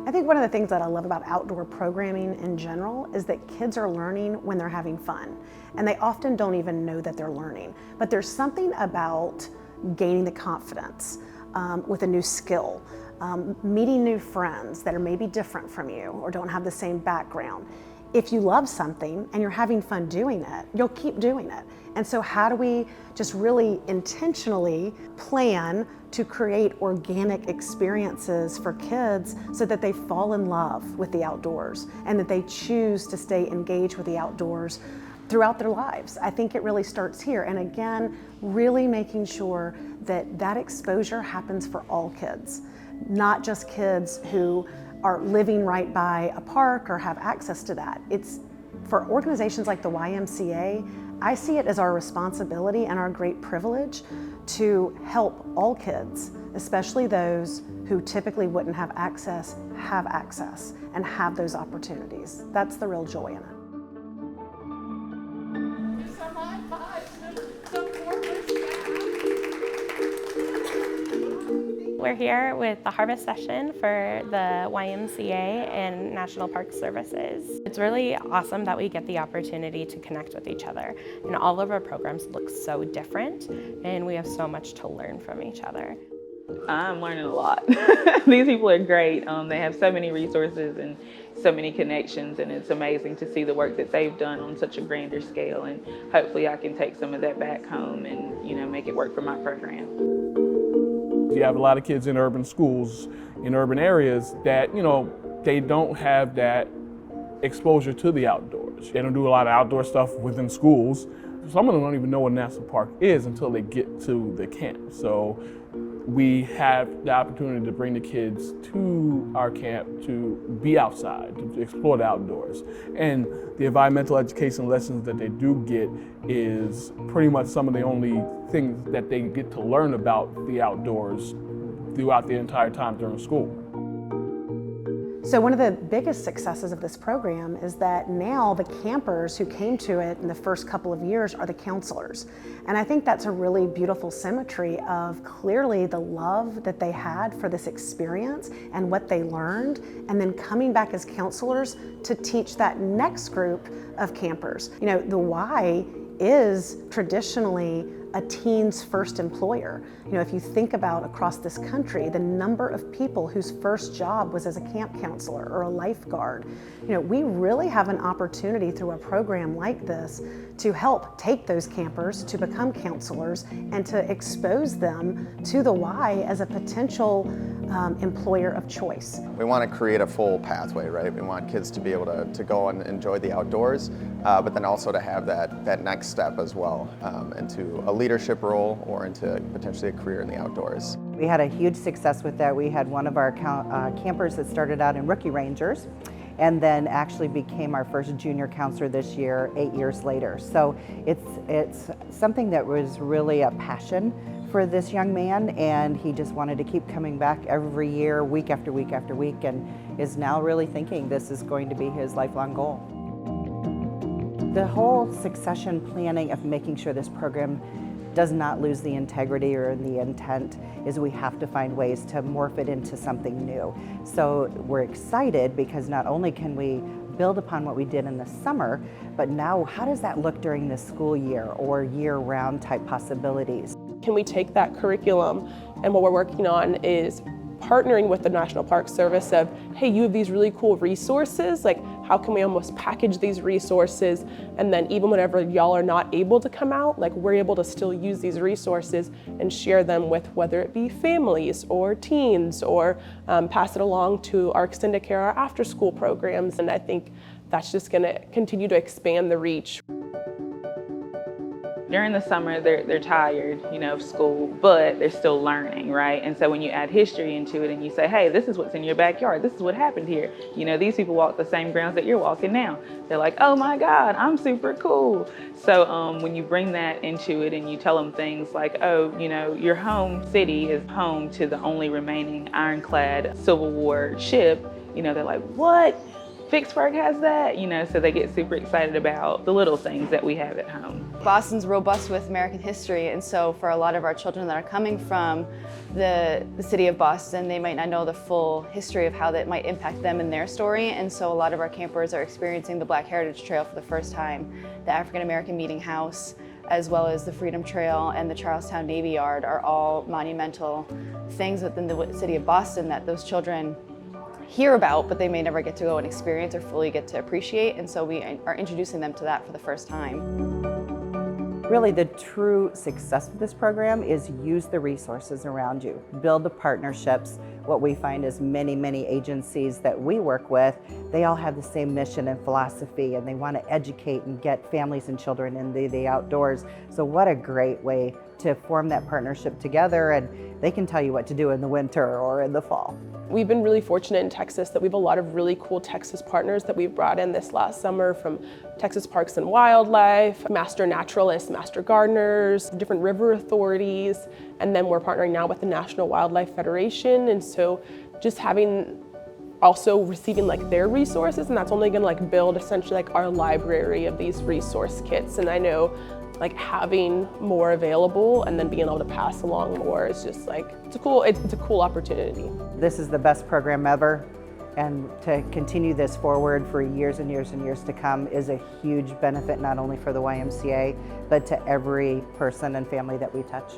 I think one of the things that I love about outdoor programming in general is that kids are learning when they're having fun. And they often don't even know that they're learning. But there's something about gaining the confidence with a new skill, meeting new friends that are maybe different from you or don't have the same background. If you love something and you're having fun doing it, you'll keep doing it. And so how do we just really intentionally plan to create organic experiences for kids so that they fall in love with the outdoors and that they choose to stay engaged with the outdoors throughout their lives? I think it really starts here. And again, really making sure that that exposure happens for all kids, not just kids who are living right by a park or have access to that. It's for organizations like the YMCA, I see it as our responsibility and our great privilege to help all kids, especially those who typically wouldn't have access and have those opportunities. That's the real joy in it. We're here with the harvest session for the YMCA and National Park Services. It's really awesome that we get the opportunity to connect with each other. And all of our programs look so different, and we have so much to learn from each other. I'm learning a lot. These people are great. They have so many resources and so many connections, and it's amazing to see the work that they've done on such a grander scale. And hopefully I can take some of that back home and, make it work for my program. You have a lot of kids in urban schools, in urban areas that, they don't have that exposure to the outdoors. They don't do a lot of outdoor stuff within schools. Some of them don't even know what a national park is until they get to the camp. So we have the opportunity to bring the kids to our camp to be outside, to explore the outdoors. And the environmental education lessons that they do get is pretty much some of the only things that they get to learn about the outdoors throughout the entire time during school. So one of the biggest successes of this program is that now the campers who came to it in the first couple of years are the counselors. And I think that's a really beautiful symmetry of clearly the love that they had for this experience and what they learned, and then coming back as counselors to teach that next group of campers. The Y is traditionally a teen's first employer. If you think about across this country, the number of people whose first job was as a camp counselor or a lifeguard, we really have an opportunity through a program like this to help take those campers to become counselors and to expose them to the Y as a potential employer of choice. We want to create a full pathway, right? We want kids to be able to go and enjoy the outdoors, but then also to have that next step as well into a leadership role or into potentially a career in the outdoors. We had a huge success with that. We had one of our campers that started out in Rookie Rangers and then actually became our first junior counselor this year, 8 years later. So it's something that was really a passion for this young man, and he just wanted to keep coming back every year, week after week after week, and is now really thinking this is going to be his lifelong goal. The whole succession planning of making sure this program does not lose the integrity or the intent is we have to find ways to morph it into something new. So we're excited because not only can we build upon what we did in the summer, but now how does that look during the school year or year-round type possibilities? Can we take that curriculum, and what we're working on is partnering with the National Park Service of, hey, you have these really cool resources, like how can we almost package these resources, and then even whenever y'all are not able to come out, like we're able to still use these resources and share them with whether it be families or teens, or pass it along to our extended care, our after school programs. And I think that's just gonna continue to expand the reach. During the summer, they're tired, of school, but they're still learning, right? And so when you add history into it and you say, hey, this is what's in your backyard, this is what happened here. These people walk the same grounds that you're walking now. They're like, oh my God, I'm super cool. So when you bring that into it and you tell them things like, oh, your home city is home to the only remaining ironclad Civil War ship, they're like, what? Vicksburg has that? So they get super excited about the little things that we have at home. Boston's robust with American history, and so for a lot of our children that are coming from the city of Boston, they might not know the full history of how that might impact them in their story, and so a lot of our campers are experiencing the Black Heritage Trail for the first time. The African American Meeting House, as well as the Freedom Trail and the Charlestown Navy Yard are all monumental things within the city of Boston that those children hear about, but they may never get to go and experience or fully get to appreciate, and so we are introducing them to that for the first time. Really, the true success of this program is use the resources around you, build the partnerships. What we find is many agencies that we work with, they all have the same mission and philosophy, and they want to educate and get families and children into the outdoors. So what a great way to form that partnership together, and they can tell you what to do in the winter or in the fall. We've been really fortunate in Texas that we have a lot of really cool Texas partners that we've brought in this last summer, from Texas Parks and Wildlife, master naturalists, master gardeners, different river authorities, and then we're partnering now with the National Wildlife Federation. And so just having also receiving like their resources, and that's only going to like build essentially like our library of these resource kits. And I know like having more available and then being able to pass along more is just like, it's a cool opportunity. This is the best program ever, and to continue this forward for years and years and years to come is a huge benefit, not only for the YMCA, but to every person and family that we touch.